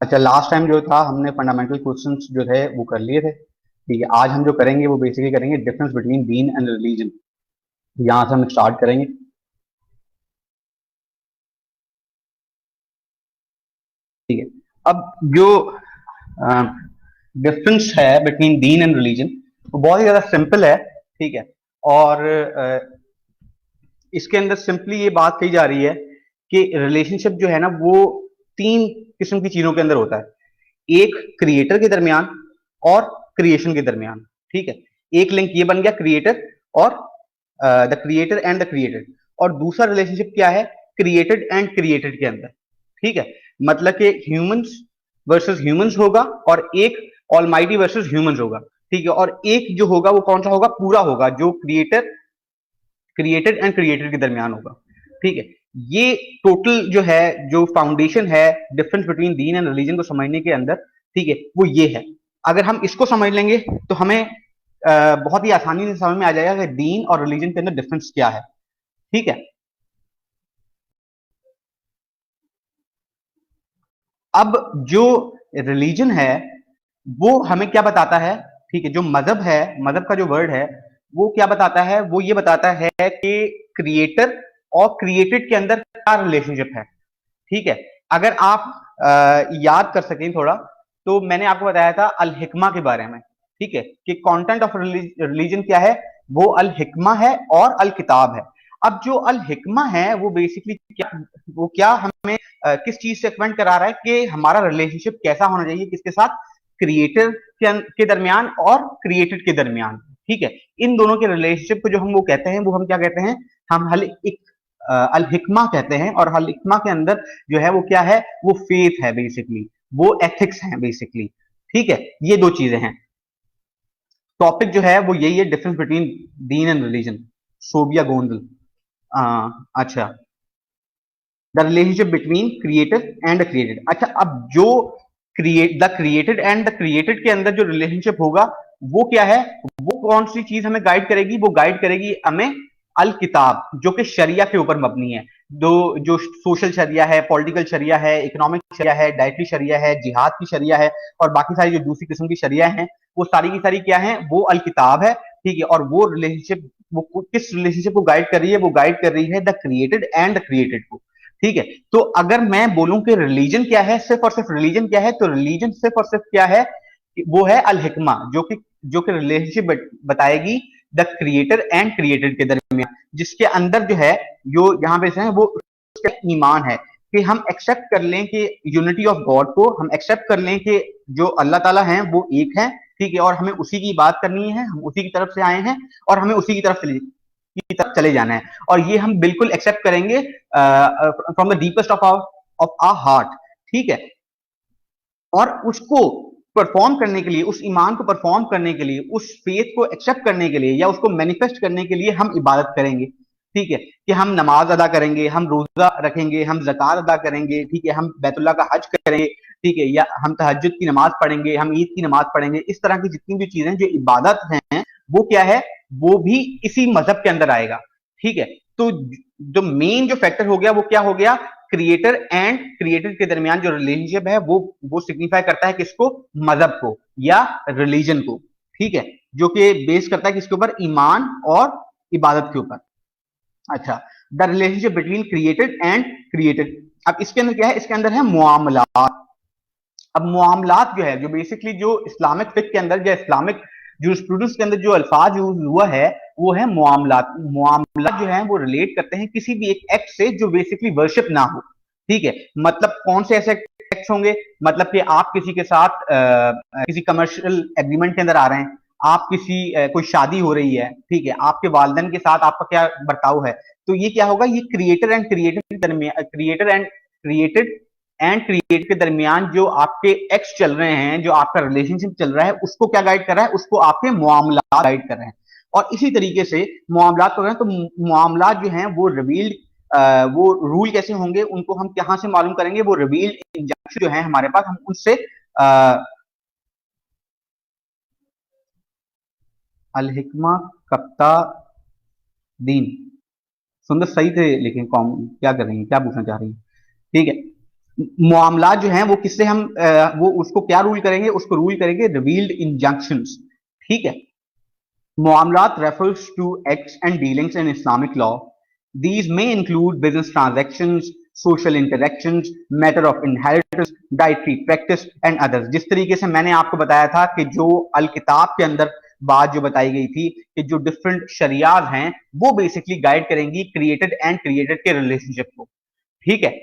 अच्छा, last time जो था हमने फंडामेंटल क्वेश्चंस जो थे वो कर लिए थे। ठीक है, आज हम जो करेंगे वो बेसिकली करेंगे difference between Deen and religion. यहाँ से हम स्टार्ट करेंगे। ठीक है। अब जो डिफरेंस है बिटवीन दीन एंड रिलीजन वो बहुत ही ज्यादा सिंपल है। ठीक है। और इसके अंदर सिंपली ये बात कही जा रही है कि रिलेशनशिप जो है ना वो तीन किस्म की चीजों के अंदर होता है। एक क्रिएटर के दरमियान और क्रिएशन के दरमियान। ठीक है। एक लिंक ये बन गया क्रिएटर और the creator and the created. और दूसरा रिलेशनशिप क्या है? क्रिएटेड एंड क्रिएटेड के अंदर। ठीक है। मतलब कि ह्यूमंस वर्सेस ह्यूमंस होगा और एक ऑलमाइटी वर्सेस ह्यूमंस होगा। ठीक है। और एक जो होगा वो कौन सा होगा? पूरा होगा, जो क्रिएटेड एंड क्रिएटेड के दरमियान होगा। ठीक है। ये टोटल जो है, जो फाउंडेशन है difference between Deen and religion को समझने के अंदर, ठीक है, वो ये है। अगर हम इसको समझ लेंगे तो हमें बहुत ही आसानी से समझ में आ जाएगा कि दीन और रिलीजन के अंदर डिफरेंस क्या है। ठीक है। अब जो रिलीजन है वो हमें क्या बताता है? ठीक है, जो मजहब है, मजहब का जो वर्ड है वो क्या बताता है? वो ये बताता है कि क्रिएटर और क्रिएटेड के अंदर क्या रिलेशनशिप है। ठीक है। अगर आप याद कर सकें थोड़ा, तो मैंने आपको बताया था अल हिकमा के बारे में। ठीक है, कि कंटेंट ऑफ रिलीजन क्या है? वो अल हिकमा है और अल किताब है। अब जो अल हिकमा है वो बेसिकली क्या, वो क्या हमें किस चीज से एक्सपेंड करा रहा है कि हमारा रिलेशनशिप कैसा होना चाहिए, किसके साथ? क्रिएटर के दरमियान और क्रिएटेड के दरमियान। ठीक है। इन दोनों के रिलेशनशिप को जो हम वो कहते हैं, वो हम क्या कहते हैं? हम हल एक अल हिकमा कहते हैं। और अल हिकमा के अंदर जो है वो क्या है? वो फेथ है बेसिकली, वो एथिक्स है बेसिकली। ठीक है। ये दो चीजें हैं। टॉपिक जो है वो यही है, difference between Deen and religion. Sobia Gondal. अच्छा, the relationship between creator and created. अच्छा, अब जो the created and the created के अंदर जो रिलेशनशिप होगा वो क्या है? वो कौन सी चीज हमें गाइड करेगी? वो गाइड करेगी हमें अल किताब, जो कि शरिया के ऊपर मबनी है। दो, जो सोशल शरिया है, पॉलिटिकल शरिया है, इकोनॉमिक शरिया है, डाइटरी शरिया है, जिहाद की शरिया है, और बाकी सारी जो दूसरी किस्म की शरिया है, वो सारी की सारी क्या है? वो अल किताब है। ठीक है। और वो रिलेशनशिप, वो किस रिलेशनशिप को गाइड कर रही है? वो गाइड कर रही है the created and the created को। ठीक है। तो अगर मैं बोलूं कि रिलीजन क्या है, सिर्फ और सिर्फ रिलीजन क्या है, तो रिलीजन सिर्फ और सिर्फ क्या है? वो है अल हिकमा, जो कि रिलेशनशिप बताएगी द क्रिएटर एंड क्रिएटेड के दरमियान, जिसके अंदर जो है, जो यहाँ पे है वो ईमान है, कि हम एक्सेप्ट कर लें कि यूनिटी ऑफ गॉड को, हम एक्सेप्ट कर लें कि जो अल्लाह ताला हैं वो एक है। ठीक है। और हमें उसी की बात करनी है, हम उसी की तरफ से आए हैं और हमें उसी की तरफ चले जाना है। और ये हम बिल्कुल एक्सेप्ट करेंगे from the deepest of our heart. ठीक है। और उसको परफॉर्म करने के लिए, उस ईमान को परफॉर्म करने के लिए, उस फेथ को एक्सेप्ट करने के लिए, या उसको मैनिफेस्ट करने के लिए हम इबादत करेंगे। ठीक है, कि हम नमाज अदा करेंगे, हम रोजा रखेंगे, हम जक़ात अदा करेंगे। ठीक है, हम बैतुल्लाह का हज करेंगे। ठीक है, या हम तहज्जुद की नमाज पढ़ेंगे, हम ईद की नमाज पढ़ेंगे। इस तरह की जितनी भी चीजें जो इबादत हैं, वो क्या है? वो भी इसी मजहब के अंदर आएगा। ठीक है। तो जो मेन जो फैक्टर हो गया वो क्या हो गया? क्रिएटर एंड क्रिएटेड के दरमियान जो रिलेशनशिप है वो सिग्निफाई करता है किसको? मजहब को या रिलीजन को। ठीक है। जो कि बेस करता है किसके ऊपर? ईमान और इबादत के ऊपर। अच्छा, the relationship between created and created. अब इसके अंदर क्या है? इसके अंदर है मुआमलात। अब मुआमलात जो है, जो बेसिकली जो इस्लामिक फिक के अंदर या इस्लामिक जूरिस्प्रूडेंस के अंदर जो अल्फाज यूज हुआ है वो है मुआमलात। मुआमलात जो है वो रिलेट करते हैं किसी भी एक एक्ट से जो बेसिकली वर्शिप ना हो। ठीक है। मतलब कौन से ऐसे एक्ट होंगे? मतलब कि आप किसी के साथ किसी कमर्शियल एग्रीमेंट के अंदर आ रहे हैं, आप किसी कोई शादी हो रही है, ठीक है, आपके वालदेन के साथ आपका क्या बर्ताव है, तो ये क्या होगा? ये क्रिएटर एंड क्रिएटेड के दरमियान, क्रिएट के दरमियान जो आपके एक्स चल रहे हैं, जो आपका रिलेशनशिप चल रहा है, उसको क्या गाइड कर रहा है? उसको आपके मुआमला गाइड कर रहे हैं। और इसी तरीके से मुआमलात कर रहे हैं, तो मुआमलात जो हैं वो रिवील्ड, वो रूल कैसे होंगे, उनको हम कहां से मालूम करेंगे? वो रिवील्ड इंजंक्शन जो है हमारे पास, हम उससे अल हिकमा कप्ता दीन। सुंदर सही थे, लेकिन कौन क्या कर रही है, क्या पूछना चाह रही है? ठीक है। मामला जो है वो किससे हम वो उसको क्या रूल करेंगे, उसको रूल करेंगे रिवील्ड इंजंक्शंस। ठीक है। Muamalat refers to acts and dealings in Islamic law. These may include business transactions, social interactions, matter of inheritance, dietary practice and others. जिस तरीके से मैंने आपको बताया था कि जो अल किताब के अंदर बात जो बताई गई थी कि जो डिफरेंट शरियाज हैं वो बेसिकली गाइड करेंगी क्रिएटेड एंड क्रिएटेड के रिलेशनशिप को। ठीक है।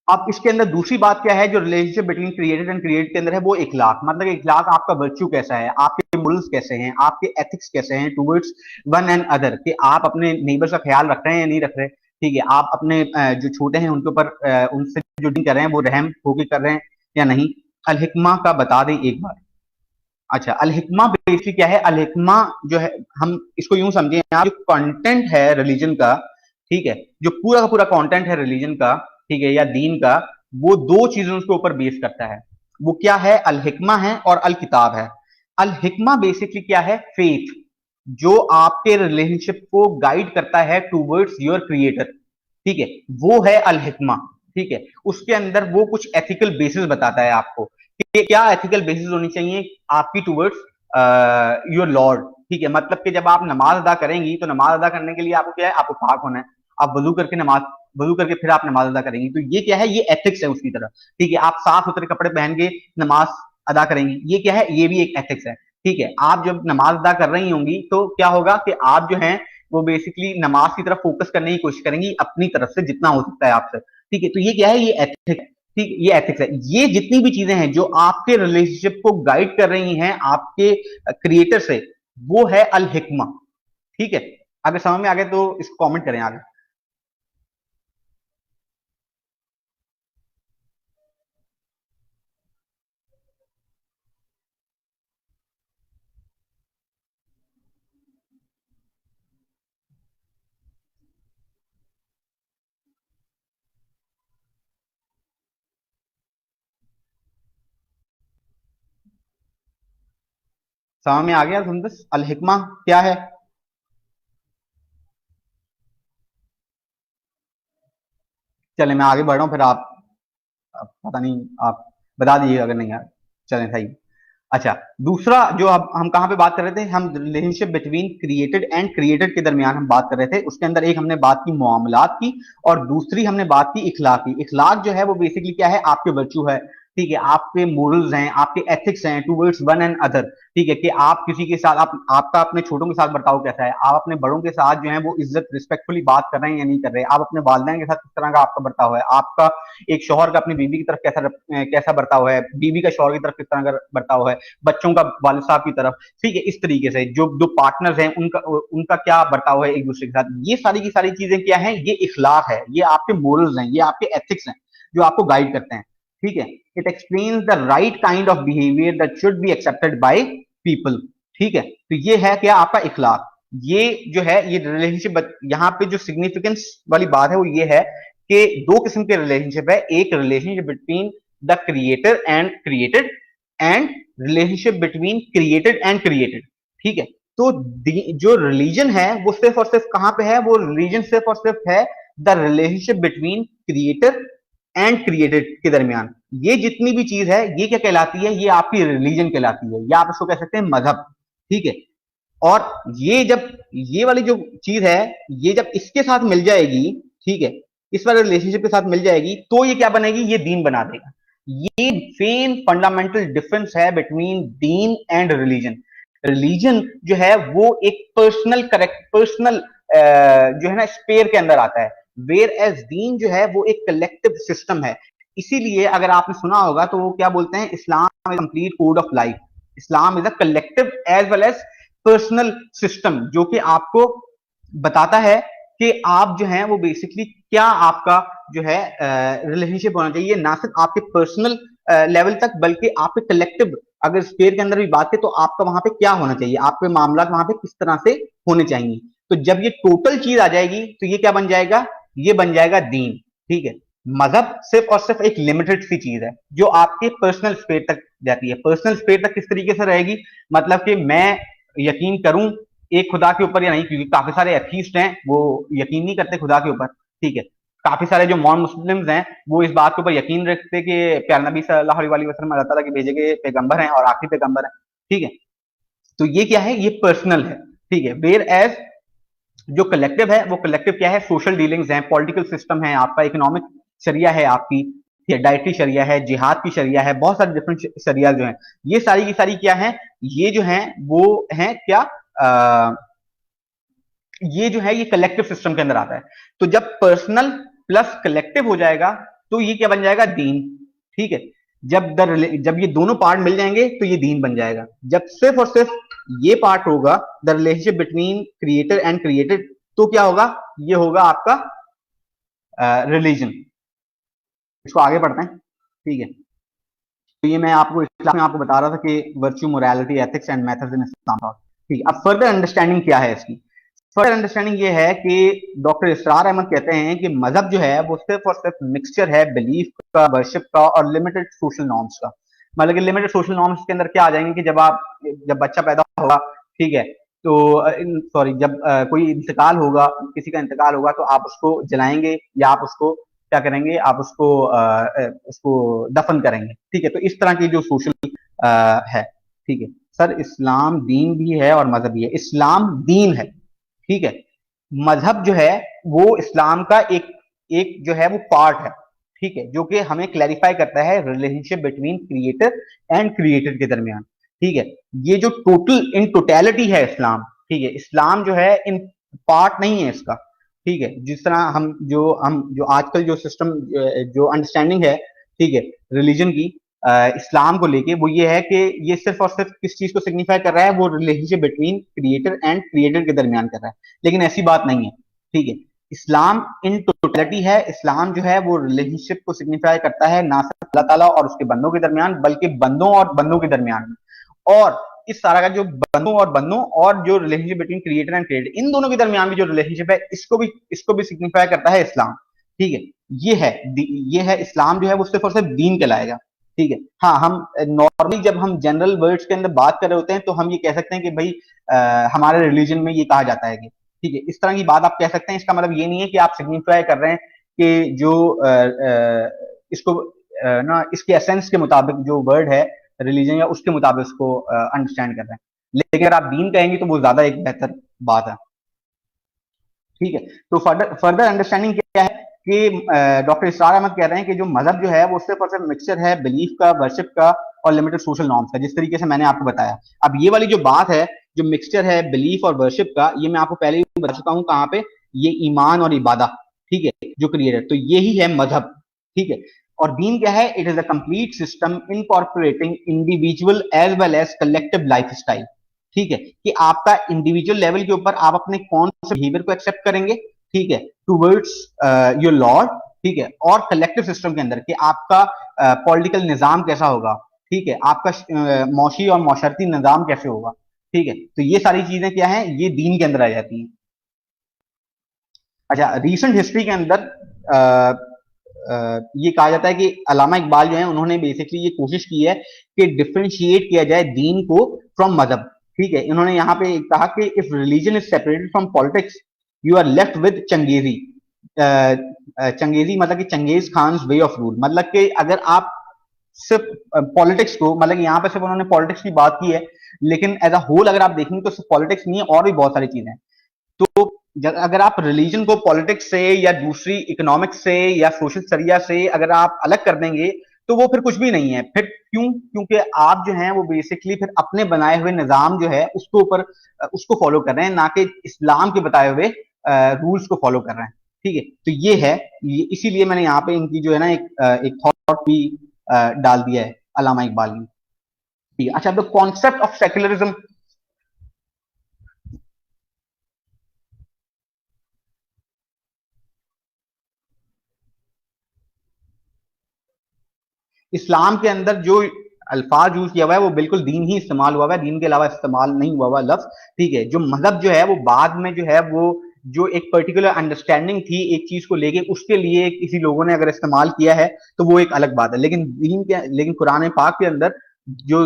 अब इसके अंदर दूसरी बात क्या है, जो relationship between created and created के अंदर है वो इखलाक, मतलब इखलाक आपका वर्च्यू कैसा है, आपके मोरल्स कैसे हैं, आपके एथिक्स कैसे हैं टुवर्ड्स वन एंड अदर, कि आप अपने नेबर्स का ख्याल रख रहे हैं या नहीं रख रहे। ठीक है। आप अपने जो छोटे हैं उनके ऊपर उनसे जो डील कर रहे हैं वो रहम होके कर रहे हैं या नहीं। अल हिकमा का बता दें एक बार। अच्छा, अल हिकमा बेसिकली क्या है, अल हिकमा जो है हम इसको यूं समझें, जो कंटेंट है रिलीजन का, ठीक है, जो पूरा का पूरा कंटेंट है रिलीजन का, ठीक है, या दीन का, वो दो चीजों के ऊपर बेस करता है। वो क्या है, अल हिकमा है और अल किताब है। अल हिकमा बेसिकली क्या है, फेथ, जो आपके रिलेशनशिप को गाइड करता है टूवर्ड्स योर क्रिएटर। ठीक है, वो है अल हिकमा। ठीक है। उसके अंदर वो कुछ एथिकल बेसिस बताता है आपको कि क्या एथिकल बेसिस होनी चाहिए आपकी टूवर्ड्स योर लॉर्ड। ठीक है। मतलब कि जब आप नमाज अदा करेंगी तो नमाज अदा करने के लिए आपको क्या है, आपको पाक होना है। आप वजू करके नमाज, वजू करके फिर आप नमाज अदा करेंगी, तो ये क्या है, ये एथिक्स है उसकी तरह। ठीक है। आप साफ सुथरे कपड़े पहन के नमाज अदा करेंगी, ये क्या है, ये भी एक एथिक्स है। ठीक है। आप जब नमाज अदा कर रही होंगी तो क्या होगा कि आप जो है वो बेसिकली नमाज की तरफ फोकस करने की कोशिश करेंगी अपनी तरफ से जितना हो सकता है आपसे। ठीक है। तो ये क्या है, ये एथिक्स है। ठीक, ये एथिक्स है। ये जितनी भी चीजें हैं जो आपके रिलेशनशिप को गाइड कर रही हैं आपके क्रिएटर से, वो है अल हिकमा। ठीक है। अगर समझ में आ गए तो इसको कमेंट करें आगे। समझ में आ गया सुंदस, अल हिकमा क्या है? चले मैं आगे बढ़ रहा हूं, फिर आप पता नहीं, आप बता दीजिए अगर नहीं यार। चलें सही। अच्छा, दूसरा जो अब हम कहां पे बात कर रहे थे, हम relationship between created and created के दरमियान हम बात कर रहे थे। उसके अंदर एक हमने बात की मुआमलात की और दूसरी हमने बात की इखलाक की। इखलाक जो है वो बेसिकली क्या है, आपके वर्च्यू है। ठीक है। आपके मोरल्स हैं, आपके एथिक्स हैं टूवर्ड्स वन एंड अदर। ठीक है, कि आप किसी के साथ, आप आपका अपने छोटों के साथ बर्ताव कैसा है, आप अपने बड़ों के साथ जो है वो इज्जत रिस्पेक्टफुली बात कर रहे हैं या नहीं कर रहे, आप अपने वालिदैन के साथ किस तरह का आपका बर्ताव है, आपका एक शौहर का अपनी बीवी की तरफ कैसा बर्ताव है, बीवी का शौहर की तरफ किस तरह का बर्ताव है, बच्चों का वालिद साहब की तरफ। ठीक है। इस तरीके से जो दो पार्टनर्स हैं उनका उनका क्या बर्ताव है एक दूसरे के साथ, ये सारी की सारी चीजें क्या है, ये इखलाक है, ये आपके मोरल्स हैं, ये आपके एथिक्स हैं जो आपको गाइड करते हैं। ठीक है। It explains the right kind of behaviour that should be accepted by people. ठीक है। तो ये है क्या, आपका इखलाक। ये जो है ये रिलेशनशिप, यहाँ पे जो सिग्निफिकेंस वाली बात है वो ये है कि दो किस्म के रिलेशनशिप है, एक relationship between the creator and created, and relationship between created and created. ठीक है। तो जो रिलीजन है वो सिर्फ और सिर्फ कहां पे है, वो रिलीजन सिर्फ और सिर्फ है the relationship between creator and created के दरमियान। ये जितनी भी चीज है ये क्या कहलाती है, ये आपकी रिलीजन कहलाती है, या आप इसको कह सकते हैं मजहब। ठीक है। और ये जब ये वाली जो चीज है, ये जब इसके साथ मिल जाएगी, ठीक है, इस वाले रिलेशनशिप के साथ मिल जाएगी, तो ये क्या बनेगी, ये दीन बना देगा। ये सेम फंडामेंटल डिफरेंस है between Deen and religion. Religion जो है वो एक पर्सनल करेक्ट पर्सनल जो है ना स्पेयर के अंदर आता है, वेयर एज दीन जो है वो एक कलेक्टिव सिस्टम है। इसीलिए अगर आपने सुना होगा तो वो क्या बोलते हैं, Islam is complete code of life. Islam is a collective as well as personal system, जो कि आपको बताता है कि आप जो है वो बेसिकली क्या आपका जो है रिलेशनशिप होना चाहिए, ना सिर्फ आपके पर्सनल लेवल तक बल्कि आपके कलेक्टिव, अगर स्पेयर के अंदर भी बात है तो आपका वहां पे क्या होना चाहिए, आपके मामला वहां पे किस तरह से होने चाहिए। तो जब ये टोटल चीज आ जाएगी तो ये क्या बन जाएगा, ये बन जाएगा दीन। ठीक है। मजहब सिर्फ और सिर्फ एक लिमिटेड सी चीज है जो आपके पर्सनल स्पेयर तक जाती है। पर्सनल स्पेयर तक किस तरीके से रहेगी, मतलब कि मैं यकीन करूं एक खुदा के ऊपर या नहीं, क्योंकि काफी सारे एथीस्ट हैं वो यकीन नहीं करते खुदा के ऊपर। ठीक है। काफी सारे जो नॉन मुस्लिम्स हैं वो इस बात के ऊपर यकीन रखते कि प्यारे नबी सल्लल्लाहु अलैहि वसल्लम अल्लाह ताला के भेजे गए पैगंबर हैं और आखिरी पैगंबर हैं, ठीक है। तो ये क्या है, ये पर्सनल है, ठीक है। वेयर एज जो कलेक्टिव है, वो कलेक्टिव क्या है, सोशल डीलिंग्स हैं, पॉलिटिकल सिस्टम है, आपका इकोनॉमिक शरिया है, आपकी डाइटरी शरिया है, जिहाद की शरिया है, बहुत सारे डिफरेंट शरिया जो है, ये सारी की सारी क्या है, ये जो है वो है क्या, ये जो है ये कलेक्टिव सिस्टम के अंदर आता है। तो जब पर्सनल प्लस कलेक्टिव हो जाएगा तो ये क्या बन जाएगा, दीन, ठीक है। जब ये दोनों पार्ट मिल जाएंगे तो ये दीन बन जाएगा। जब सिर्फ और सिर्फ ये पार्ट होगा, the relationship between creator and created, तो क्या होगा, ये होगा आपका रिलीजन। इसको आगे पढ़ते हैं, ठीक है। तो ये मैं आपको इस क्लास में आपको बता रहा था कि virtue, morality, ethics and methods in Islam, ठीक है। अब फर्दर अंडरस्टैंडिंग क्या है इसकी, फर्दर अंडरस्टैंडिंग ये है कि डॉक्टर इसरार अहमद कहते हैं कि मजहब जो है वो सिर्फ और सिर्फ मिक्सचर है बिलीफ का, वर्शिप का और लिमिटेड सोशल नॉर्म्स का। मतलब कि लिमिटेड सोशल नॉर्म्स के अंदर क्या आ जाएंगे कि जब बच्चा पैदा होगा, ठीक है, तो सॉरी जब कोई इंतकाल होगा, किसी का इंतकाल होगा, तो आप उसको जलाएंगे या आप उसको क्या करेंगे, आप उसको दफन करेंगे, ठीक है। तो इस तरह की जो सोशल है, ठीक है। सर इस्लाम दीन भी है और मजहब भी है। इस्लाम दीन है, ठीक है। मजहब जो है वो इस्लाम का एक एक जो है वो पार्ट है, ठीक है, जो कि हमें क्लैरिफाई करता है relationship between creator and created के दरमियान, ठीक है। ये जो टोटल इन टोटैलिटी है इस्लाम, ठीक है, इस्लाम जो है इन पार्ट नहीं है इसका, ठीक है। जिस तरह हम जो आजकल जो सिस्टम, जो अंडरस्टैंडिंग है, ठीक है, रिलीजन की इस्लाम को लेके, वो ये है कि ये सिर्फ और सिर्फ किस चीज को सिग्निफाई कर रहा है, वो relationship between creator and created के दरमियान कर रहा है, लेकिन ऐसी बात नहीं है, ठीक है। इस्लाम इन टोटलिटी है, इस्लाम जो है वो रिलेशनशिप को सिग्निफाई करता है ना सिर्फ अल्लाह ताला और उसके बंदों के दरमियान, बल्कि बंदों और बंदों के दरमियान। और इस सारा का जो बंदों और जो relationship between creator and created, इन दोनों के दरमियान भी जो रिलेशनशिप है, इसको भी सिग्निफाई करता है इस्लाम, ठीक है। ये है इस्लाम जो है वो सिर्फ और सिर्फ दीन कहलाएगा, ठीक है। हाँ, हम नॉर्मली जब हम जनरल वर्ड्स के अंदर बात कर रहे होते हैं तो हम ये कह सकते हैं कि भाई हमारे रिलीजन में ये कहा जाता है कि, ठीक है, इस तरह की बात आप कह सकते हैं। इसका मतलब ये नहीं है कि आप सिग्निफाई कर रहे हैं कि जो इसको ना इसके एसेंस के मुताबिक जो वर्ड है रिलीजन या उसके मुताबिक उसको अंडरस्टैंड कर रहे हैं, लेकिन अगर आप दीन कहेंगे तो वो ज्यादा एक बेहतर बात है, ठीक है। तो फर्दर अंडरस्टैंडिंग क्या है कि डॉक्टर इसरार अहमद कह रहे हैं कि जो मजहब जो है वो सिर्फ और सिर्फ मिक्सचर है बिलीफ का, वर्शिप का और लिमिटेड सोशल नॉर्म्स का, जिस तरीके से मैंने आपको बताया। अब ये वाली जो बात है, जो मिक्सचर है बिलीफ और वर्शिप का, ये मैं आपको पहले ही बता चुका हूं कहां पे, ये ईमान और इबादत, ठीक है, जो क्रिएटर, तो यही है मजहब, ठीक है। और दीन क्या है, it is a complete system incorporating individual as well as collective life style, ठीक है, कि आपका इंडिविजुअल लेवल के ऊपर आप अपने कौन से बिहेवियर को एक्सेप्ट करेंगे, ठीक है, टूवर्ड्स योर लॉर्ड, ठीक है, और कलेक्टिव सिस्टम के अंदर कि आपका पॉलिटिकल निजाम कैसा होगा, ठीक है, आपका मौशी और मौशरती निजाम कैसे होगा, ठीक है। तो ये सारी चीजें क्या है, ये दीन के अंदर आ जाती हैं। अच्छा, रिसेंट हिस्ट्री के अंदर ये कहा जाता है कि अल्लामा इकबाल जो है उन्होंने बेसिकली ये कोशिश की है कि डिफरेंशिएट किया जाए दीन को फ्रॉम मजहब, ठीक है। इन्होंने यहाँ पे कहा कि if religion is separated from politics you are left with चंगेजी। चंगेजी मतलब कि Genghis Khan way of rule, मतलब कि अगर आप सिर्फ पॉलिटिक्स को, मतलब यहाँ पे सिर्फ उन्होंने पॉलिटिक्स की बात की है, लेकिन एज अ होल अगर आप देखेंगे तो सिर्फ पॉलिटिक्स नहीं है, और भी बहुत सारी चीजें हैं। तो अगर आप रिलीजन को पॉलिटिक्स से या दूसरी इकोनॉमिक्स से या सोशल सरिया से अगर आप अलग कर देंगे तो वो फिर कुछ भी नहीं है। फिर क्योंकि आप जो हैं वो बेसिकली फिर अपने बनाए हुए निजाम जो है उसके ऊपर उसको फॉलो कर रहे हैं, ना कि इस्लाम के बताए हुए रूल्स को फॉलो कर रहे हैं, ठीक है। तो ये है, इसीलिए मैंने यहाँ पे इनकी जो है ना एक थॉट भी डाल दिया है अल्लामा इकबाल ने, ठीक है। अच्छा, द कॉन्सेप्ट ऑफ सेक्युलरिज्म, इस्लाम के अंदर जो अल्फाज यूज किया हुआ है वो बिल्कुल दीन ही इस्तेमाल हुआ है, दीन के अलावा इस्तेमाल नहीं हुआ हुआ लफ्ज, ठीक है। जो मजहब जो है वो बाद में जो है वो जो एक पर्टिकुलर अंडरस्टैंडिंग थी एक चीज को लेके, उसके लिए किसी लोगों ने अगर इस्तेमाल किया है तो वो एक अलग बात है, लेकिन कुरान पाक के अंदर जो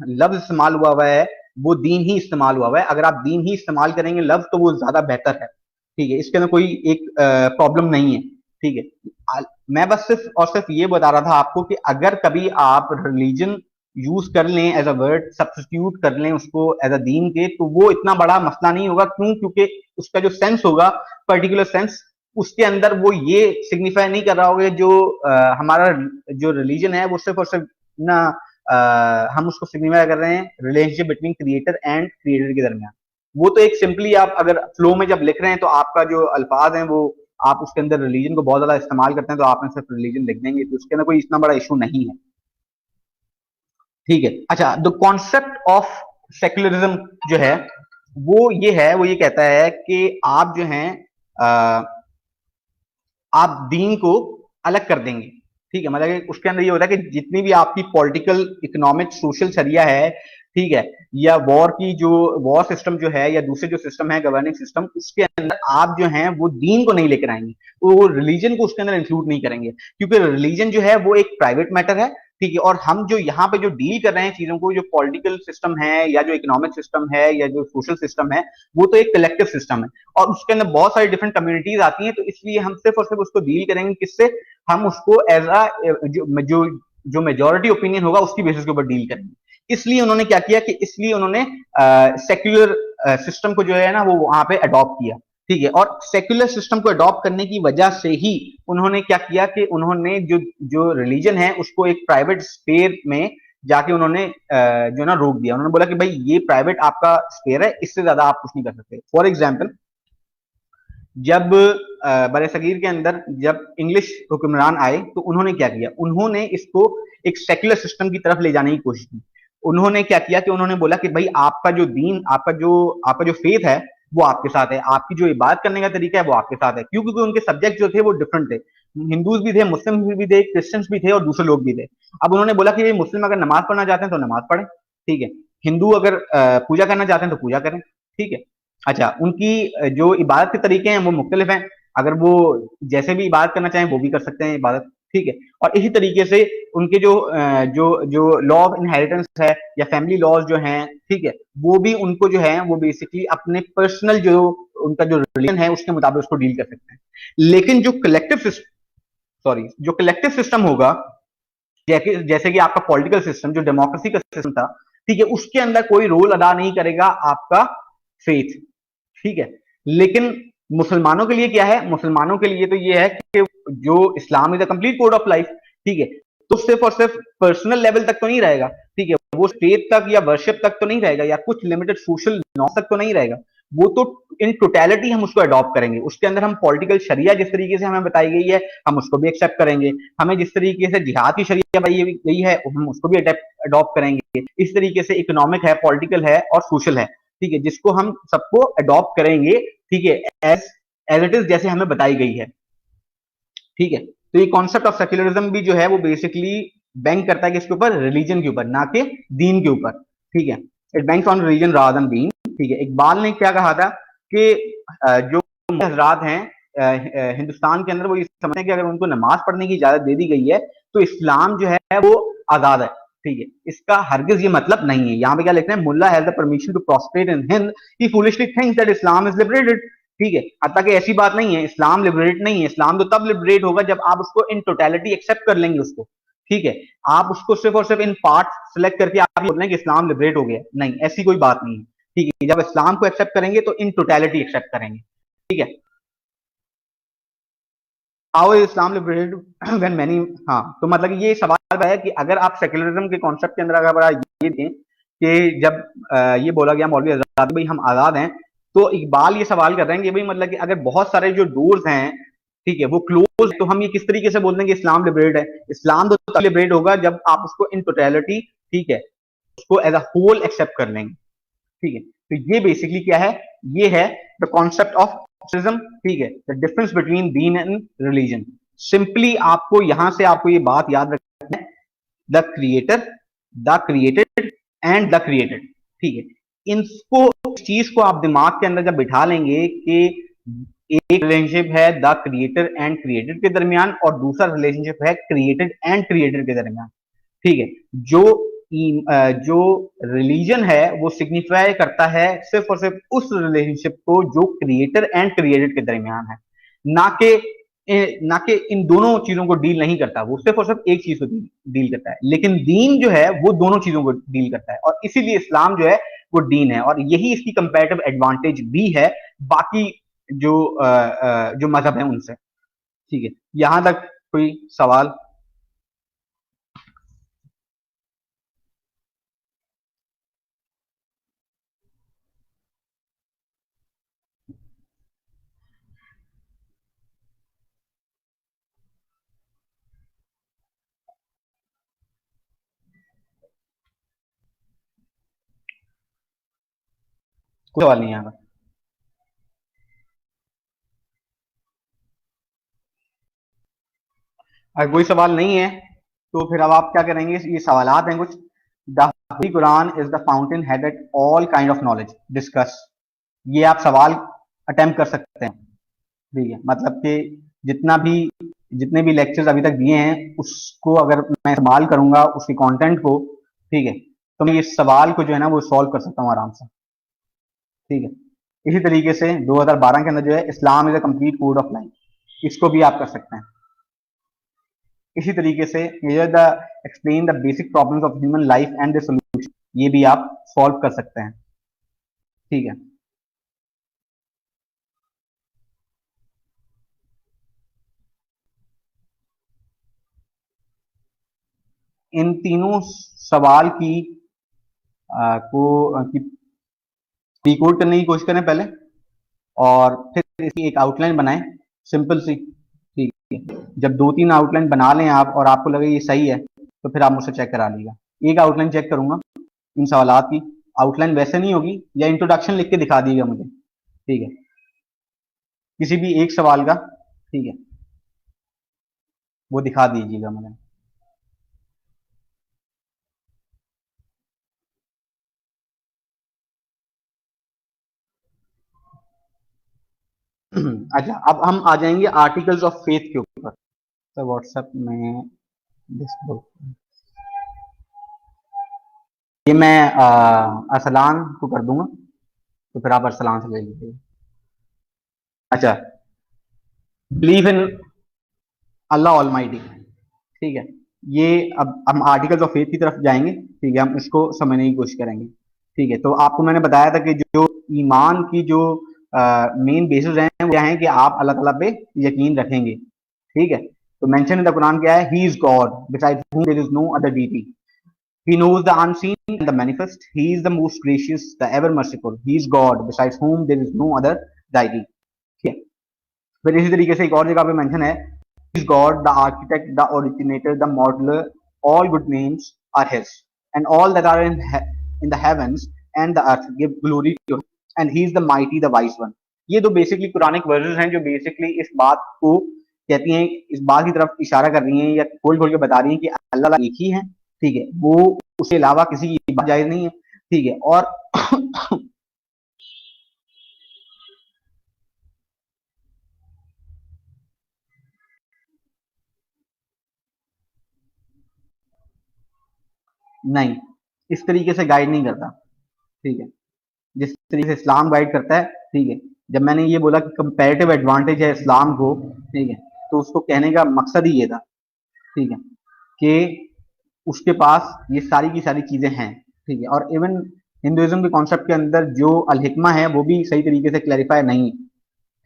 लफ्ज इस्तेमाल हुआ हुआ है वो दीन ही इस्तेमाल हुआ हुआ है। अगर आप दीन ही इस्तेमाल करेंगे लफ्ज तो वो ज्यादा बेहतर है, ठीक है, इसके अंदर कोई एक प्रॉब्लम नहीं है, ठीक है। मैं बस सिर्फ और सिर्फ ये बता रहा था आपको कि अगर कभी आप रिलीजन यूज कर लें एज अ वर्ड, सब्स्टिट्यूट कर लें उसको एज अ दीन के, तो वो इतना बड़ा मसला नहीं होगा। क्यों? क्योंकि उसका जो सेंस होगा, पर्टिकुलर सेंस, उसके अंदर वो ये सिग्निफाई नहीं कर रहा होगा जो हमारा जो रिलीजन है वो सिर्फ और सिर्फ ना हम उसको सिग्निफाई कर रहे हैं relationship between creator and creator के दरमियान। वो तो एक सिंपली आप अगर फ्लो में जब लिख रहे हैं तो आपका जो अल्फाज है वो आप उसके अंदर रिलीजन को बहुत ज्यादा इस्तेमाल करते हैं, तो आपने सिर्फ रिलीजन लिख देंगे, तो उसके अंदर कोई इतना बड़ा इशू नहीं है। ठीक है। अच्छा, द कॉन्सेप्ट ऑफ सेक्युलरिज्म जो है वो ये कहता है कि आप जो हैं आप दीन को अलग कर देंगे। ठीक है, मतलब उसके अंदर ये होता है कि जितनी भी आपकी पॉलिटिकल, इकोनॉमिक, सोशल शरिया है, ठीक है, या वॉर की जो वॉर सिस्टम जो है या दूसरे जो सिस्टम है गवर्निंग सिस्टम, उसके अंदर आप जो हैं वो दीन को नहीं लेकर आएंगे, वो रिलीजन को उसके अंदर इंक्लूड नहीं करेंगे, क्योंकि रिलीजन जो है वो एक प्राइवेट मैटर है। ठीक है, और हम जो यहाँ पे जो डील कर रहे हैं चीजों को, जो पॉलिटिकल सिस्टम है या जो इकोनॉमिक सिस्टम है या जो सोशल सिस्टम है, वो तो एक कलेक्टिव सिस्टम है और उसके अंदर बहुत सारी डिफरेंट कम्युनिटीज आती हैं, तो इसलिए हम सिर्फ और सिर्फ उसको डील करेंगे किससे, हम उसको एज अ जो जो मेजोरिटी ओपिनियन होगा उसकी बेसिस के ऊपर डील करेंगे। इसलिए उन्होंने क्या किया कि इसलिए उन्होंने सेक्युलर सिस्टम को जो है ना वो वहां पे अडॉप्ट किया। ठीक है, और सेक्युलर सिस्टम को अडॉप्ट करने की वजह से ही उन्होंने क्या किया कि उन्होंने जो जो रिलीजन है उसको एक प्राइवेट स्पेयर में जाके उन्होंने जो ना रोक दिया। उन्होंने बोला कि भाई ये प्राइवेट आपका स्पेयर है, इससे ज्यादा आप कुछ नहीं कर सकते। फॉर एग्जाम्पल, जब बड़े सगीर के अंदर जब इंग्लिश हुक्मरान आए तो उन्होंने क्या किया, उन्होंने इसको एक सेक्युलर सिस्टम की तरफ ले जाने की कोशिश की। उन्होंने क्या किया कि उन्होंने बोला कि भाई आपका जो दीन, आपका जो फेथ है वो आपके साथ है, आपकी जो इबादत करने का तरीका है वो आपके साथ है। क्यों? क्योंकि उनके सब्जेक्ट जो थे वो डिफरेंट थे, हिंदूज भी थे, मुस्लिम भी थे, क्रिश्चियंस भी थे और दूसरे लोग भी थे। अब उन्होंने बोला कि मुस्लिम अगर नमाज पढ़ना चाहते हैं तो नमाज पढ़ें, ठीक है, हिंदू अगर पूजा करना चाहते हैं तो पूजा करें, ठीक है। अच्छा, उनकी जो इबादत के तरीके हैं वो मुख्तलिफ हैं, अगर वो जैसे भी इबादत करना चाहें वो भी कर सकते हैं इबादत, ठीक है। और इसी तरीके से उनके जो जो लॉ ऑफ इनहेरिटेंस है या फैमिली लॉज जो हैं, ठीक है, वो भी उनको जो है वो बेसिकली अपने पर्सनल जो उनका जो रिलीजन है उसके मुताबिक उसको डील कर सकते हैं। लेकिन जो कलेक्टिव सिस्टम, सॉरी, जो कलेक्टिव सिस्टम होगा, जैसे जैसे कि आपका पॉलिटिकल सिस्टम जो डेमोक्रेसी का सिस्टम था, ठीक है, उसके अंदर कोई रोल अदा नहीं करेगा आपका फेथ, ठीक है। लेकिन मुसलमानों के लिए क्या है, मुसलमानों के लिए तो ये है कि जो Islam is a complete code of life, ठीक है, तो सिर्फ और सिर्फ पर्सनल लेवल तक तो नहीं रहेगा, ठीक है, वो स्टेट तक या वर्शिप तक तो नहीं रहेगा या कुछ लिमिटेड सोशल नॉर्म्स तक तो नहीं रहेगा, वो तो इन टोटलिटी हम उसको अडॉप्ट करेंगे। उसके अंदर हम पॉलिटिकल शरिया जिस तरीके से हमें बताई गई है हम उसको भी एक्सेप्ट करेंगे, हमें जिस तरीके से जिहाद की शरिया बताई गई है हम उसको भी अडॉप्ट करेंगे। इस तरीके से इकोनॉमिक है, पॉलिटिकल है और सोशल है, ठीक है, जिसको हम सबको अडॉप्ट करेंगे, ठीक है, एज एज इट इज जैसे हमें बताई गई है, ठीक है। तो ये कॉन्सेप्ट ऑफ सेक्युलरिज्म भी जो है वो बेसिकली बैंक करता है किसके ऊपर, रिलीजन के ऊपर, ना कि दीन के ऊपर, ठीक है। It banks on religion rather than दीन, ठीक है। इकबाल ने क्या कहा था कि जो हजरात हैं हिंदुस्तान के अंदर वो ये समझते हैं कि अगर उनको नमाज पढ़ने की इजाजत दे दी गई है तो इस्लाम जो है वो आजाद है, ठीक है। इसका हरगिज ये मतलब नहीं है। यहाँ पे क्या लिखते हैं, mullah has the permission to prosper in Hind, he foolishly thinks that Islam is liberated, ठीक है। हालांकि ऐसी बात नहीं है, इस्लाम लिबरेट नहीं है। इस्लाम तो तब लिबरेट होगा जब आप उसको इन टोटलिटी एक्सेप्ट कर लेंगे उसको, ठीक है। आप उसको सिर्फ और सिर्फ इन पार्ट सेलेक्ट करके आप बोल रहे हैं कि इस्लाम लिबरेट हो गया, नहीं, ऐसी कोई बात नहीं है, ठीक है। जब इस्लाम को एक्सेप्ट करेंगे तो इन टोटलिटी एक्सेप्ट करेंगे, ठीक है। How is Islam liberated when many, हाँ, तो मतलब ये सवाल है कि अगर आप सेक्युलरिज्म के कॉन्सेप्ट के अंदर अगर आप ये दें कि जब ये बोला गया मौलवी आजाद भाई हम आजाद हैं, तो इकबाल ये सवाल कर रहे हैं कि भाई मतलब कि अगर बहुत सारे जो डोर्स हैं, ठीक है, वो क्लोज, तो हम ये किस तरीके से बोल देंगे इस्लाम लिबरेट है। इस्लाम तो तब लिबरेट होगा जब आप उसको इन टोटलिटी, ठीक है, उसको एज अ होल एक्सेप्ट कर लेंगे, ठीक है। तो ये बेसिकली क्या है, ये है द कॉन्सेप्ट ऑफ सिज्म, ठीक है, the difference between Deen and religion. Simply आपको यहां से आपको ये बात याद रखना है, the creator, the created and the created, ठीक है। इनको, इस चीज को आप दिमाग के अंदर जब बिठा लेंगे कि एक रिलेशनशिप है द क्रिएटर एंड क्रिएटेड के दरमियान और दूसरा रिलेशनशिप है क्रिएटेड एंड क्रिएटेड के दरमियान, ठीक है। जो जो रिलीजन है वो सिग्निफाई करता है सिर्फ और सिर्फ उस रिलेशनशिप को जो क्रिएटर एंड क्रिएटेड के दरमियान है, ना कि ना कि इन दोनों चीजों को डील नहीं करता, वो सिर्फ और सिर्फ एक चीज को डील करता है। लेकिन दीन जो है वो दोनों चीजों को डील करता है, और इसीलिए इस्लाम जो है वो दीन है, और यही इसकी कंपैरेटिव एडवांटेज भी है बाकी जो मजहब है उनसे। ठीक है, यहां तक कोई सवाल? कोई सवाल नहीं है यहाँ पर? अगर कोई सवाल नहीं है तो फिर अब आप क्या करेंगे, ये सवालात हैं कुछ। The Holi Quran is the fountain head at all kind of knowledge discuss. ये आप सवाल अटेम्प्ट कर सकते हैं। ठीक है, मतलब कि जितना भी जितने भी लेक्चर्स अभी तक दिए हैं उसको अगर मैं इस्तेमाल करूंगा उसके कंटेंट को, ठीक है, तो मैं इस सवाल को जो है ना वो सॉल्व कर सकता हूँ आराम से। ठीक है, इसी तरीके से 2012 के अंदर जो है Islam is a complete code of life, इसको भी आप कर सकते हैं। इसी तरीके से ये the explain the basic problems of human life and the solution, ये भी आप सॉल्व कर सकते हैं। ठीक है, इन तीनों सवाल की को की डिकोड करने की कोशिश करें पहले, और फिर इसकी एक आउटलाइन बनाएं, सिंपल सी। ठीक है, जब 2-3 आउटलाइन बना लें आप और आपको लगे ये सही है, तो फिर आप मुझसे चेक करा लीजिएगा। एक आउटलाइन चेक करूंगा इन सवालात की, आउटलाइन वैसे नहीं होगी, या इंट्रोडक्शन लिख के दिखा दीजिएगा मुझे। ठीक है, किसी भी एक सवाल का, ठीक है, वो दिखा दीजिएगा मुझे। अच्छा, अब हम आ जाएंगे आर्टिकल्स ऑफ फेथ के ऊपर। तो व्हाट्सएप में ये मैं अरसलान को कर दूंगा, तो फिर आप अरसलान से ले लीजिए। अच्छा, बिलीव इन अल्लाह ऑलमाइटी। ठीक है, ये अब हम आर्टिकल्स ऑफ फेथ की तरफ जाएंगे। ठीक है, हम इसको समझने की कोशिश करेंगे। ठीक है, तो आपको मैंने बताया था कि जो ईमान की जो मेन बेसिस हैं वो क्या है कि आप अल्लाह ताला पे यकीन रखेंगे। ठीक है, तो मेंशन इन द कुरान क्या है, he is God beside whom there is no other deity. He knows the unseen and the manifest. He is the most gracious, the ever merciful. He is God besides whom there is no other deity. ठीक है, फिर इसी तरीके से एक और जगह पे मेंशन है, is God, the architect, the originator, the modeler, all good names are his, and all that are in the heavens and the earth give glory to him, and he is the mighty, the wise one. ये दो basically Quranic verses हैं जो basically इस बात को कहती हैं, इस बात की तरफ इशारा कर रही हैं या खोल खोल के बता रही हैं कि अल्लाह एक ही है। ठीक है, वो उसके अलावा किसी की बात जायज नहीं है। ठीक है, और नहीं, इस तरीके से गाइड नहीं करता। ठीक है, जिस तरीके से इस्लाम गाइड करता है। ठीक है, जब मैंने ये बोला कि कंपैरेटिव एडवांटेज है इस्लाम को, ठीक है, तो उसको कहने का मकसद ही ये था। ठीक है, कि उसके पास ये सारी की सारी चीजें हैं। ठीक है, और इवन हिंदुइज्म के कॉन्सेप्ट के अंदर जो अल हिकमा है वो भी सही तरीके से क्लैरिफाई नहीं है।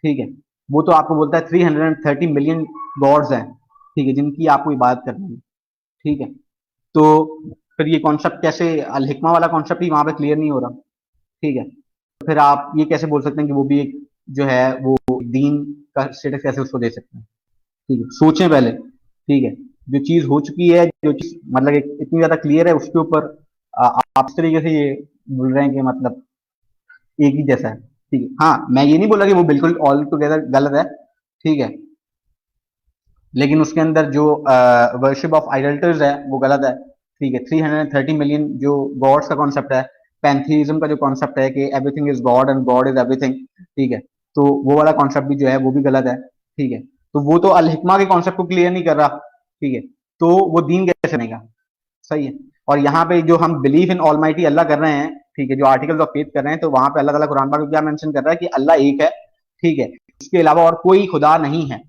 ठीक है, वो तो आपको बोलता है 330 मिलियन गॉड्स हैं, ठीक है, जिनकी आपको इबादत करनी है। ठीक है, तो फिर ये कॉन्सेप्ट कैसे, अल हिकमा वाला कॉन्सेप्ट ही वहां पे क्लियर नहीं हो रहा। ठीक है, तो फिर आप ये कैसे बोल सकते हैं कि वो भी एक जो है वो दीन का स्टेटस कैसे उसको दे सकते हैं? ठीक है, सोचें पहले। ठीक है, जो चीज हो चुकी है, जो चीज मतलब इतनी ज्यादा क्लियर है, उसके ऊपर आप इस तरीके से ये बोल रहे हैं कि मतलब एक ही जैसा है। ठीक है, हाँ, मैं ये नहीं बोला कि वो बिल्कुल ऑल टुगेदर गलत है। ठीक है, लेकिन उसके अंदर जो वर्शिप ऑफ आइडल्टर्स है वो गलत है। ठीक है, 330 मिलियन जो गॉड्स का कॉन्सेप्ट है, पैंथीइज्म का जो कॉन्सेप्ट है कि everything is God and God is everything. ठीक है, तो वो वाला कॉन्सेप्ट भी जो है वो भी गलत है। ठीक है, तो वो तो अल हिकमा के कॉन्सेप्ट को क्लियर नहीं कर रहा। ठीक है, तो वो दीन कैसे बनेगा? सही है, और यहाँ पे जो हम बिलीव इन ऑलमाइटी अल्लाह कर रहे हैं, ठीक है, जो आर्टिकल्स ऑफ फेथ कर रहे हैं, तो वहां पे अल्लाह ताला कुरान पाक में क्या मेंशन कर रहा है कि अल्लाह एक है। ठीक है, इसके अलावा और कोई खुदा नहीं है।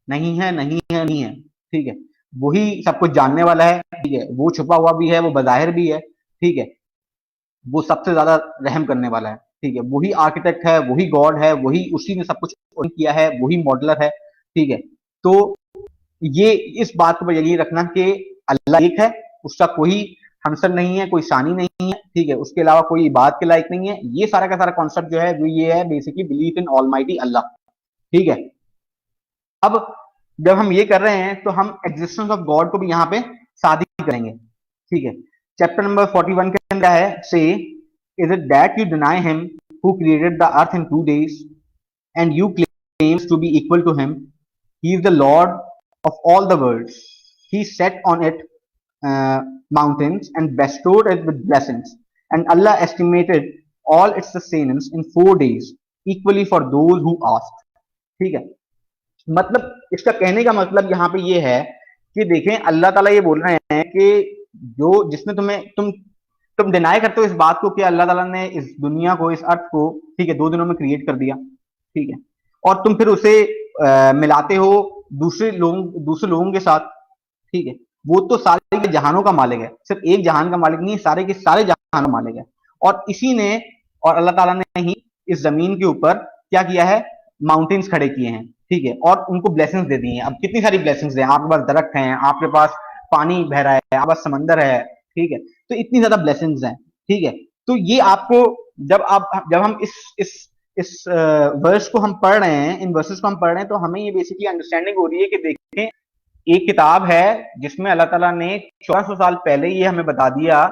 नहीं है, नहीं है, नहीं है, ठीक है। वही सब कुछ जानने वाला है, ठीक है। वो छुपा हुआ भी है, वो बज़ाहिर भी है, ठीक है। वो सबसे ज्यादा रहम करने वाला है, ठीक है। वही आर्किटेक्ट है, वही गॉड है, वही उसी ने सब कुछ किया है, वही मॉडलर है, ठीक है। तो ये इस बात को यकीन रखना कि अल्लाह एक है, उसका कोई हमसर नहीं है, कोई सानी नहीं है, ठीक है। उसके अलावा कोई इबादत के लायक नहीं है। ये सारा का सारा कॉन्सेप्ट जो है वो ये है बेसिकली बिलीफ इन ऑलमाइटी अल्लाह, ठीक है। अब जब हम ये कर रहे हैं तो हम एग्जिस्टेंस ऑफ गॉड को भी यहाँ पे साबित करेंगे, ठीक है। चैप्टर नंबर 41 के अंदर है, से is it that you deny him who created the earth in 2 days and you claims to be equal to him. He is the Lord of all the worlds. He set on it mountains and bestowed it with blessings. And Allah estimated all its sustenance in 4 days, equally for those who asked. ठीक है। मतलब इसका कहने का मतलब यहाँ पे ये है कि देखें, अल्लाह ताला ये बोल रहे हैं कि जो जिसने तुम डिनाई करते हो इस बात को कि अल्लाह ताला ने इस दुनिया को, इस अर्थ को, ठीक है, 2 दिनों में क्रिएट कर दिया, ठीक है। और तुम फिर उसे मिलाते हो दूसरे लोगों के साथ, ठीक है। वो तो सारे के जहानों का मालिक है, सिर्फ एक जहान का मालिक नहीं, सारे के सारे जहान का मालिक है। और इसी ने, और अल्लाह ताला ने ही इस जमीन के ऊपर क्या किया है, माउंटेन्स खड़े किए हैं, ठीक है। और उनको ब्लेसिंग्स दे दी हैं। अब कितनी सारी ब्लेसिंग्स हैं, आपके पास दरख्त हैं, आपके पास पानी बह रहा है, आपके पास समंदर है, ठीक है। तो इतनी ज्यादा ब्लेसिंग्स हैं, ठीक है। तो ये आपको, जब हम इस वर्स को हम पढ़ रहे हैं, इन वर्सेस को हम पढ़ रहे हैं, तो हमें ये बेसिकली अंडरस्टैंडिंग हो रही है कि देखें, एक किताब है जिसमें अल्लाह ताला ने 1400 साल पहले ये हमें बता दिया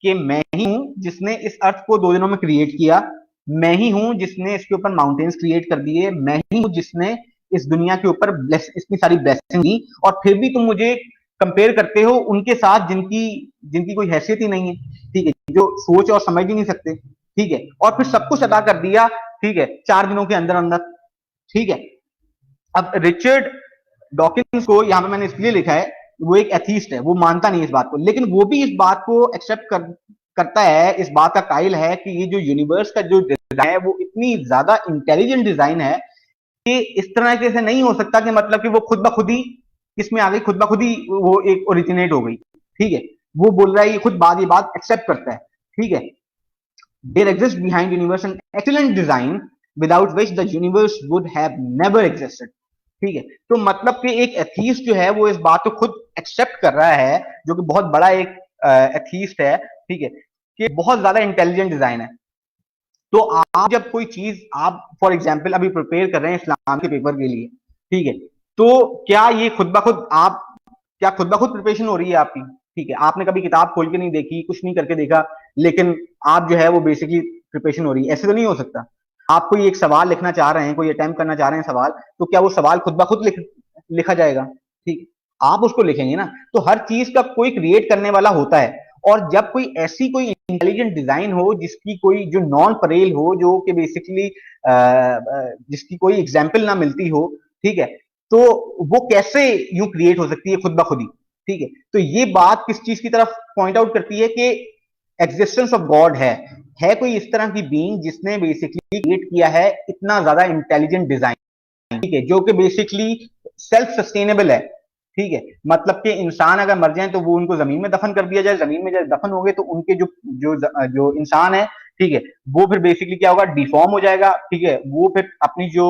कि मैं ही हूं जिसने इस अर्थ को 2 दिनों में क्रिएट किया, मैं ही हूं जिसने इसके ऊपर माउंटेन्स क्रिएट कर दिए, मैं ही हूं जिसने इस दुनिया के ऊपर इतनी सारी ब्लेसिंग दी। और फिर भी तुम मुझे कंपेयर करते हो उनके साथ जिनकी जिनकी कोई हैसियत ही नहीं है, ठीक है, जो सोच और समझ ही नहीं सकते, ठीक है। और फिर सब कुछ अदा कर दिया, ठीक है, 4 दिनों के अंदर अंदर, ठीक है। अब रिचर्ड डॉकिंस को यहाँ पे मैंने इसलिए लिखा है, वो एक एथीस्ट है, वो मानता नहीं इस बात को, लेकिन वो भी इस बात को एक्सेप्ट करता है, इस बात का कायल है कि ये जो यूनिवर्स का जो डिजाइन है वो इतनी ज्यादा इंटेलिजेंट डिजाइन है कि इस तरह के से नहीं हो सकता कि मतलब कि वो खुद ब खुद ही इसमें आ गई, खुद ब खुद ही वो एक ओरिजिनेट हो गई, ठीक है। वो बोल रहा है, ये खुद ये बात एक्सेप्ट करता है, ठीक है। There exist behind universe an excellent design without which the universe would have never existed, ठीक है। तो मतलब कि एक एथीस्ट जो है वो इस बात को खुद एक्सेप्ट कर रहा है, जो कि बहुत बड़ा एक एथीस्ट है, ठीक है, कि बहुत ज्यादा इंटेलिजेंट डिजाइन है। तो आप जब कोई चीज, आप फॉर एग्जाम्पल अभी प्रिपेयर कर रहे हैं इस्लाम के पेपर के लिए, ठीक है, तो क्या ये खुद ब खुद आप, क्या खुद ब खुद प्रिपरेशन हो रही है आपकी, ठीक है। आपने कभी किताब खोल के नहीं देखी, कुछ नहीं करके देखा, लेकिन आप जो है वो बेसिकली प्रिपरेशन हो रही है, ऐसे तो नहीं हो सकता। आप कोई एक सवाल लिखना चाह रहे हैं, कोई अटेम्प्ट करना चाह रहे हैं सवाल, तो क्या वो सवाल खुद ब खुद लिखा जाएगा, ठीक, आप उसको लिखेंगे ना। तो हर चीज का कोई क्रिएट करने वाला होता है। और जब कोई ऐसी कोई इंटेलिजेंट डिजाइन हो जिसकी कोई जो नॉन परेल हो, जो कि बेसिकली जिसकी कोई एग्जाम्पल ना मिलती हो, ठीक है, तो वो कैसे यूं क्रिएट हो सकती है खुद ब खुद ही, ठीक है। तो ये बात किस चीज की तरफ पॉइंट आउट करती है कि एग्जिस्टेंस ऑफ गॉड है कोई इस तरह की बीइंग जिसने बेसिकली क्रिएट किया है इतना ज्यादा इंटेलिजेंट डिजाइन, ठीक है, जो कि बेसिकली सेल्फ सस्टेनेबल है, ठीक है। मतलब कि इंसान अगर मर जाए तो वो उनको जमीन में दफन कर दिया जाए, जमीन में जब दफन हो गए तो उनके जो जो जो इंसान है, ठीक है, वो फिर बेसिकली क्या होगा, डिफॉर्म हो जाएगा, ठीक है। वो फिर अपनी जो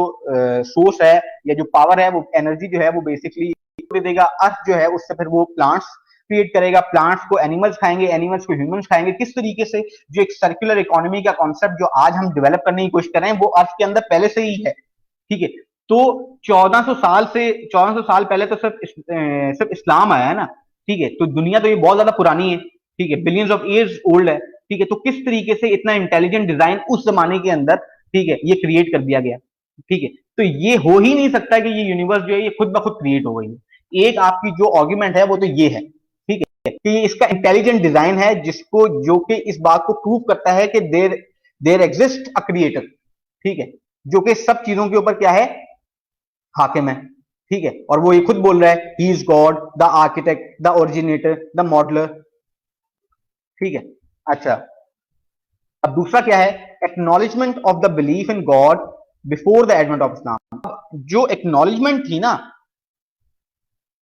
सोर्स है या जो पावर है, वो एनर्जी जो है वो बेसिकली देगा अर्थ जो है उससे, फिर वो प्लांट्स क्रिएट करेगा, प्लांट्स को एनिमल्स खाएंगे, एनिमल्स को ह्यूमंस खाएंगे। किस तरीके से जो एक सर्कुलर इकोनॉमी का कॉन्सेप्ट जो आज हम डेवलप करने की कोशिश कर रहे हैं वो अर्थ के अंदर पहले से ही है, ठीक है। तो 1400 साल पहले तो सिर्फ इस्लाम आया है ना, ठीक है। तो दुनिया तो ये बहुत ज्यादा पुरानी है, ठीक है, बिलियंस ऑफ ईयर्स ओल्ड है, ठीक है। तो किस तरीके से इतना इंटेलिजेंट डिजाइन उस जमाने के अंदर, ठीक है, ये क्रिएट कर दिया गया, ठीक है। तो ये हो ही नहीं सकता कि ये यूनिवर्स जो है ये खुद ब खुद क्रिएट हो गई है। एक आपकी जो आर्ग्यूमेंट है वो तो ये है, ठीक है, कि इसका इंटेलिजेंट डिजाइन है जिसको, जो कि इस बात को प्रूव करता है कि देर देर एग्जिस्ट अ क्रिएटर, ठीक है, जो कि सब चीजों के ऊपर क्या है, हाकिम है, ठीक है। और वो ये खुद बोल रहा है, he is God the architect the originator the modeler, ठीक है। अच्छा, अब दूसरा क्या है, acknowledgement of the belief in God before the advent of Islam. जो एक्नॉलेजमेंट थी ना